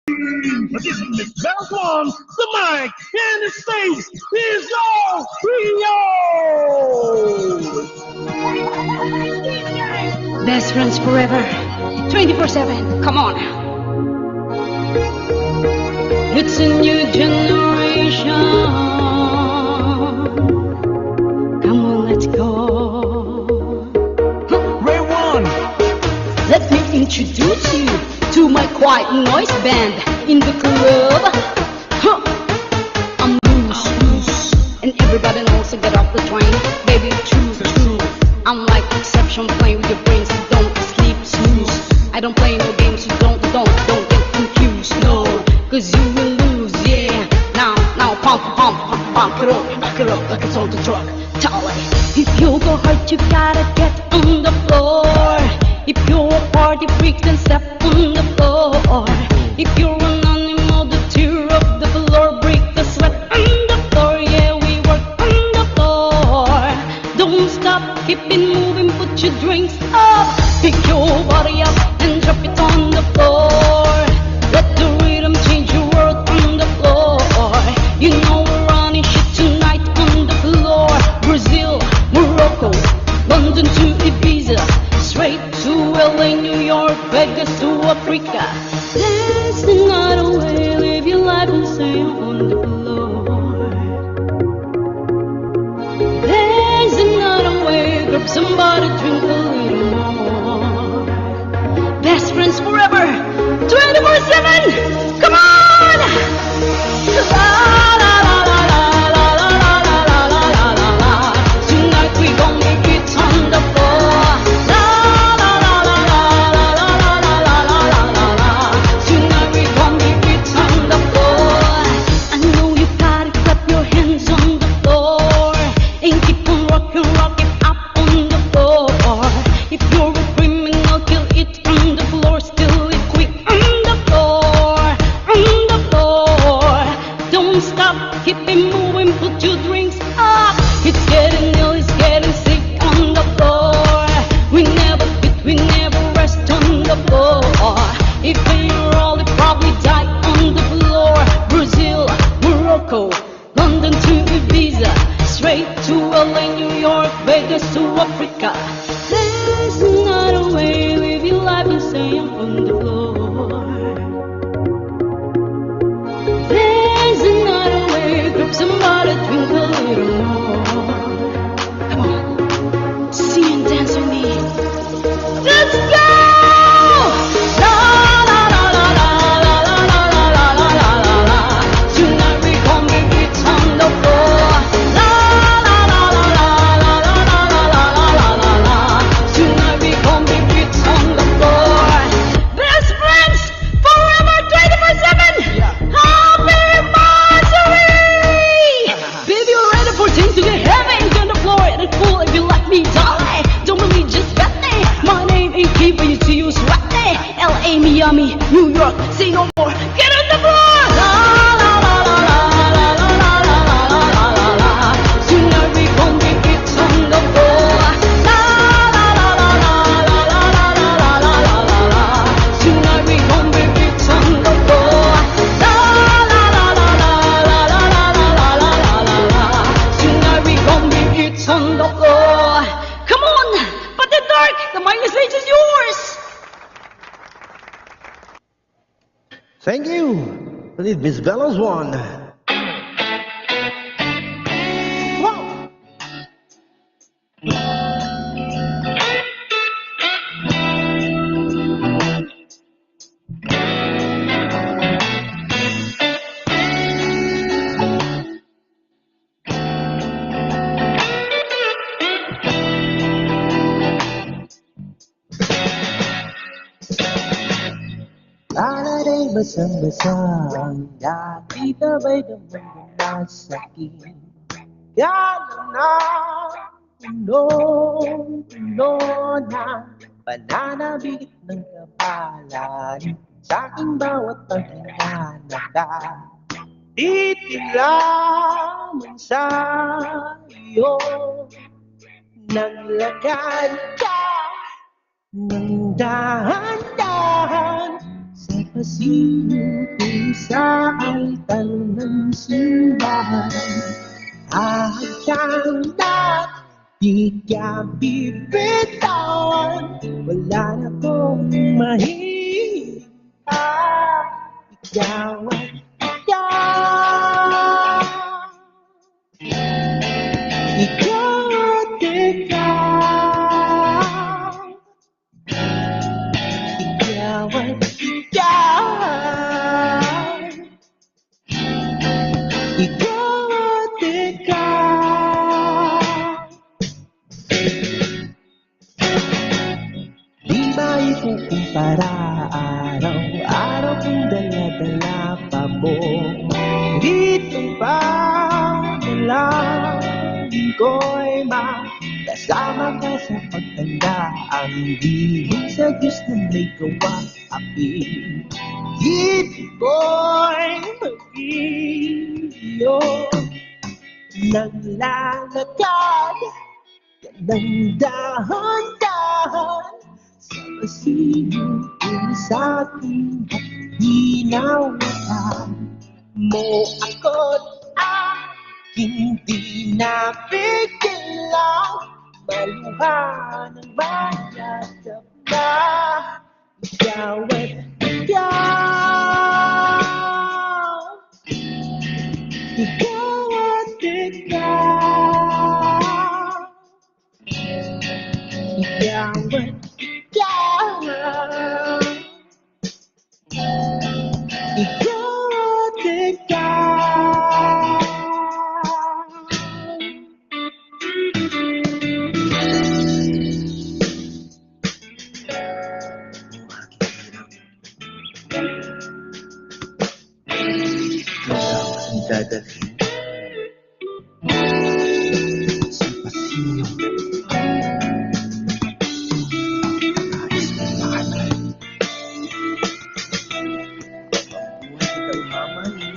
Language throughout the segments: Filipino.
This is Miss Bells on the mic and the stage is all Rio. Best friends forever, 24/7. Come on. It's a new generation. Come on, let's go. Ray One. Let me introduce you to my quiet noise band in the club. Huh. I'm loose, and everybody knows to get off the train. Baby, true. I'm like exception, playing with your brains. So don't sleep, snooze. I don't play no games, so don't get confused, no. Cause you will lose, yeah. Now, pump it up like it's on the truck. Tell it. If you go hard, you gotta get on the floor. If you're a party freak, then step on the floor. If you're an animal, the tear up the floor, break the sweat on the floor. Yeah, we work on the floor. Don't stop, keep it moving, put your drinks up. Pick your body up and drop it on the floor. Let the rhythm change your world on the floor. You know we're running shit tonight on the floor. Brazil, Morocco, London to Ibiza, straight to LA, New York, Vegas to Africa. There's another way, live your life and stay on the floor. There's another way, grab somebody, drink a little more. Best friends forever, 24/7. Come on! La, la, la, la, la, la, la, la, la, la, la, la, la. Tonight we gon' make it on the floor. La, la, la, la, la, la, la, la, la, la, la, la, la. Tonight we gon' make it on the floor. I know you gotta clap your hands on the floor and keep on rockin' up on the floor. If you're a criminal, kill it on the floor, still it quick on the floor, on the floor. Don't stop, keep it moving, put your drinks up. It's getting ill, it's getting sick on the floor. We never quit, we never rest on the floor. If you're all, you probably die on the floor. Brazil, Morocco, London to Ibiza, straight to LA, New York, Vegas to Africa. There's another way, live your life and stay on the floor. There's another way, grab somebody, drink a little more. Come on, sing and dance with me. Let's go! La la la la la la la la la la la la. Tonight we gon' make it on the floor. La la la la la la la la la la la la. Tonight we gon' make it on the floor. Best friends forever, 24/7. Happy anniversary! Baby, you're ready for things to get heavy. On the floor and it's cool if you let me die. Don't believe, just bet me. My name ain't key for you to use sweat me. LA, Miami, New York, say no more. Get on the floor! La la la la la la la la la la la la la. Tonight we gon' make it on the floor. La la la la la la la la la la la la. Tonight we gon' make it on the floor. La la la la la la la la la la la la. Tonight we gon' make it on the floor. Come on, but the dark, the minus stage is yours. Thank you. This is Miss Bells One. Wow. Alay basang-basang nakita ba'y damang masakit? Galang na puno na pananabik ng kapalan sa aking bawat paghinanakda. Titig lamang sa iyo, naglakad ka ng dahan-dahan sa pasilyo ko. sa altar ng simbahan. Hahayaan na di ka bibitawan. Wala na kong mahihiya. Ikaw at ikaw. Ikaw at ikaw. Ikaw at ikaw. Ikaw at ikaw. Di ba ikukumpara araw-araw kong dala-dala pa mo? Dito ba malangin ko'y makasama ka sa pagtanda? Ang hihig sa Diyos na may gawang api. Dito ko'y mag-iyo naglalakad ka ng dahan-dahan sa pasilyo sa aking hinawakan mo ako't aking di napigilan maluha ng mayagap na ikaw at ikaw. Ikaw at ikaw. Ikaw at ikaw. Ikaw at ikaw. Ang dadalhin sa pasilyo. Nais mong makanay. Buhay kitang mamahalin.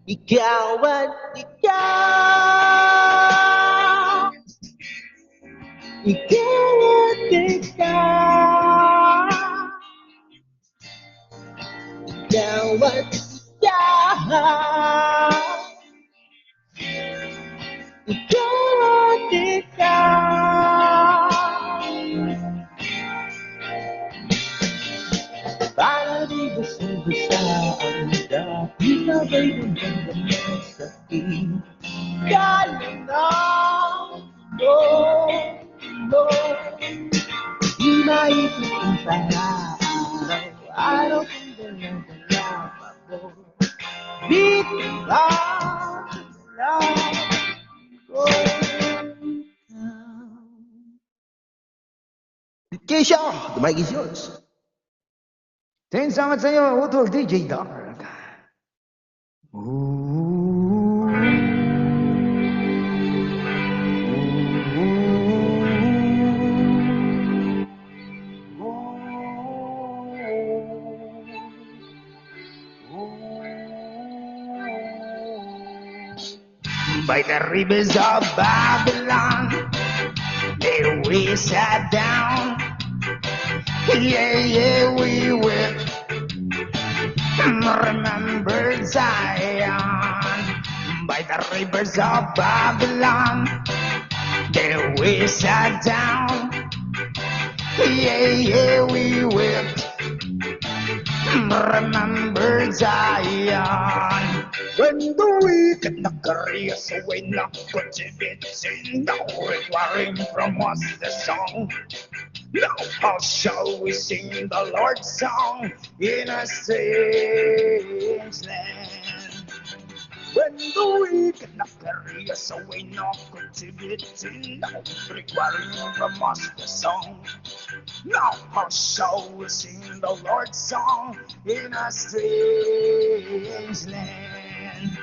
Ikaw at ikaw. Ikaw at ikaw. Ikaw at ikaw. Ikaw at ikaw. Para di basa-basa ang dahil na ba'y gandang na sa aking kalinaw. No, di maikukumpara araw-araw kong dala-dala pa mo. Dito lang ko ikaw. Keisha, the mic is yours. Thanks so much sa iyo, Utol DJ Dark. Ooh. By the rivers of Babylon, there we sat down. Yeah, yeah, we will remember Zion. By the rivers of Babylon, there we sat down. Yeah, yeah, we will remember Zion. When the wicked carry us away, not put it in, now requiring from us the song. Now how shall we sing the Lord's song in a strange land? When the wicked carry us away, not cultivating, now requiring from us the song. Now how shall we sing the Lord's song in a strange land?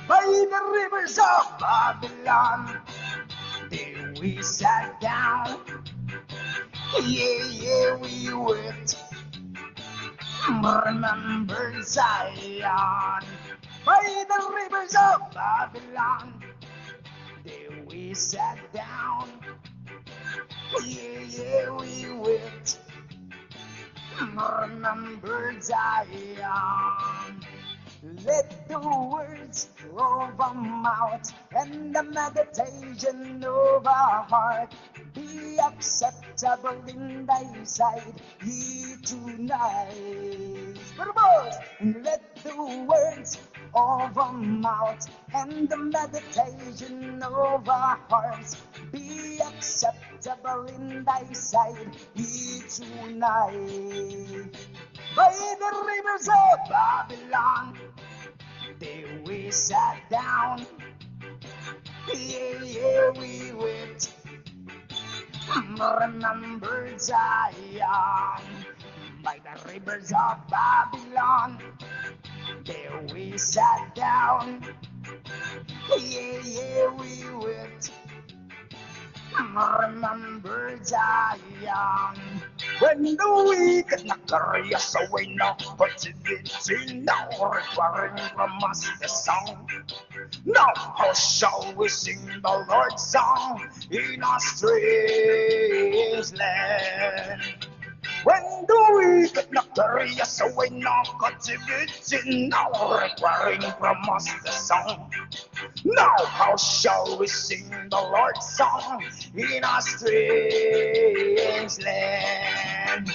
By the rivers of Babylon, there we sat down. Yeah, we wept. Remember Zion by the rivers of Babylon. There we sat down. Yeah, we wept. Remember Zion. Let the words of our mouth and the meditation of our heart be acceptable in thy sight, ye tonight. And let the words of our mouth and the meditation of our hearts be acceptable in thy sight, ye tonight. By the rivers of Babylon, there we sat down. Yeah, we wept. Remember Zion by the rivers of Babylon. There we sat down. Yeah, we wept. Remember Zion. When the wicked carry us away now, but it's now requiring from us the song. Now how shall we sing the Lord's song in a strange land? When the wicked carry us away now, captivity now requiring from us the song. Now how shall we sing the Lord's song in a strange land?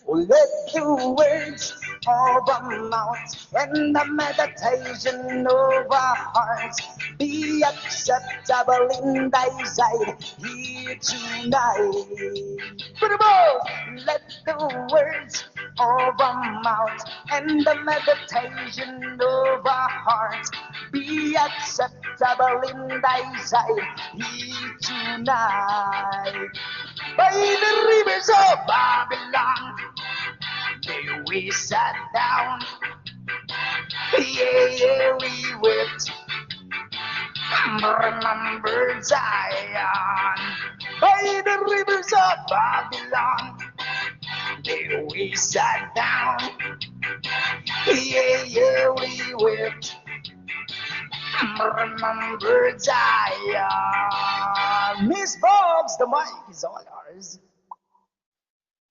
Oh, let the words of our mouth and the meditation of our hearts be acceptable in thy sight here tonight. Let the words of our mouth and the meditation of our hearts be acceptable in thy sight here tonight. By the rivers of Babylon, there we sat down. Yeah, we wept. Remember Zion. By the rivers of Babylon, there we sat down. Yeah, we wept. Remember Zion. Miss Bobs, the mic is all yours.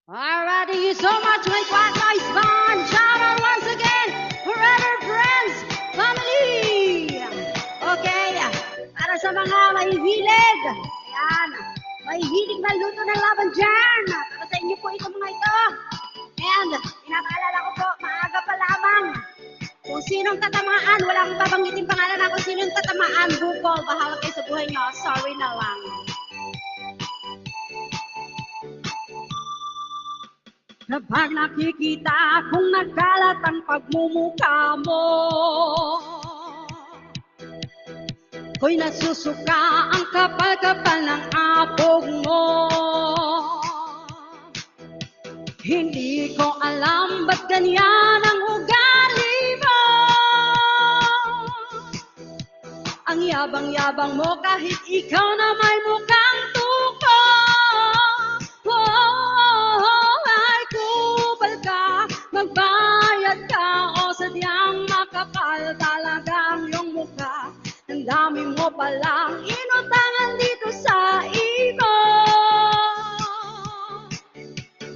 Alright, thank you so much, my Quiet Noise Band. Shout out once again, forever friends, family. Okay, para sa mga mahihilig, ayan, mahihilig na luto ng laban dyan. Para sa inyo po ito mga ito. And, pinapaalala ko po, maaga pa lamang. Kung sinong tatamaan, wala akong babanggitin pangalan na kung sinong tatamaan, bukol, bahala kayo sa buhay nyo. Sorry na lang. Kapag nakikita kung nagkalat ang pagmumukha mo, ko'y nasusuka ang kapal-kapal ng apog mo. Hindi ko alam ba't ganyan ang ugali mo. Ang yabang-yabang mo kahit ikaw na may mukhang tuko. Ay kupal ka, magbayad ka o sadyang makapal talaga ang iyong mukha. Ang dami mo palang inutangan dito sa imo.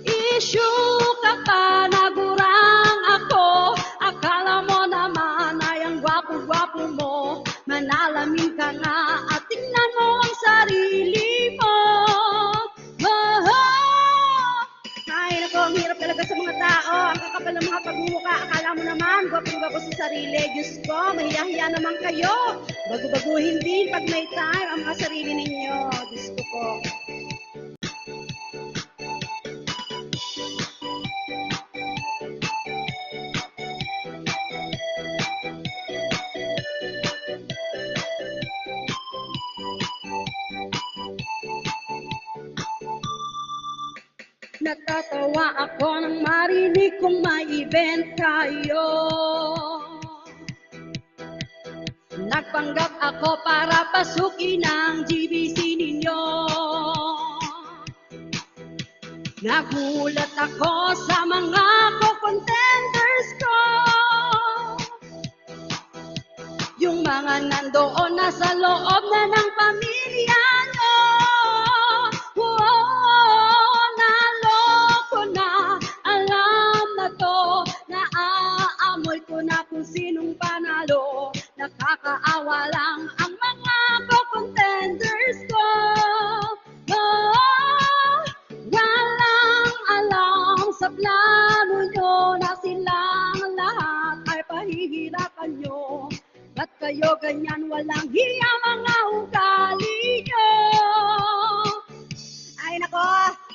Issue ka pa, nagurang ako. Akala mo naman ay ang gwapo-gwapo mo. Manalamin ka nga at tingnan mo ang sarili mo. Ay, nako, ang hirap talaga sa mga tao. Ang kakapal ng mga pagmumukha. Akala mo naman, gwapo-gwapo sa sarili. Diyos ko, mahiya-hiya naman kayo. Bago-baguhin din pag may time ang mga sarili ninyo. Diyos ko po. Natatawa ako nang marinig kong may event kayo. Nagpanggap ako para pasukin ang GBC ninyo. Nagulat ako sa mga co-contenders ko. Yung mga nandoon na sa loob na ng pamilya nyo. Oh, naloko na, alam na to. Naaamoy ko na kung sinong panalo. Nakakaawa lang ang mga co-contenders ko. Oh, walang alam sa plano nyo na silang lahat ay pahihirapan nyo. Ba't kayo ganyan walang hiya mga ugali nyo? Ay nako,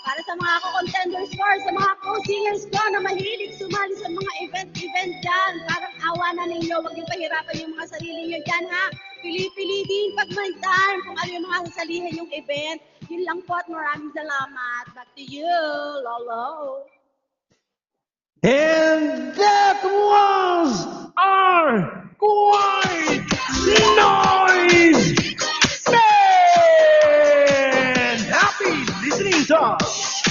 para sa mga co-contenders ko, sa mga co-singers ko na mahilig sumali sa mga event dyan, parang awa na ninyo, huwag yung pahirapan yung mga sarili nyo dyan ha. Pili-pili din pag may time kung ano yung mga sasalihin yung event. Yun lang po at maraming salamat. Back to you, Lolo. And that was our White Noise Band! Happy listening to us!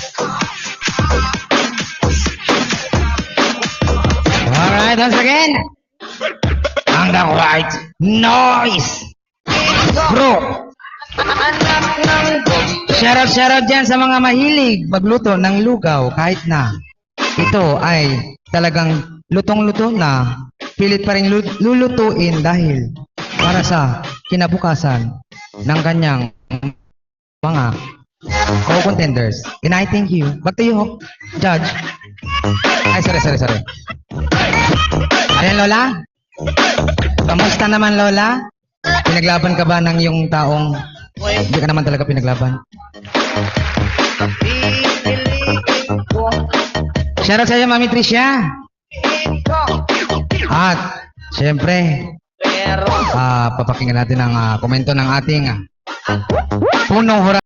Alright, once again, ang The White Noise Group. Shoutout dyan sa mga mahilig magluto ng lugaw kahit na ito ay talagang lutong-luto na, pilit pa rin lulutuin dahil para sa kinabukasan ng kanyang mga co-contenders. And I thank you. Back to you, Judge. Ay, sorry. Ayan, Lola? Kamusta naman, Lola? Pinaglaban ka ba ng iyong taong hindi ka naman talaga pinaglaban? Shoutout sa iyo, Mami Tricia. At, syempre, papakinggan natin ang komento ng ating punong hura.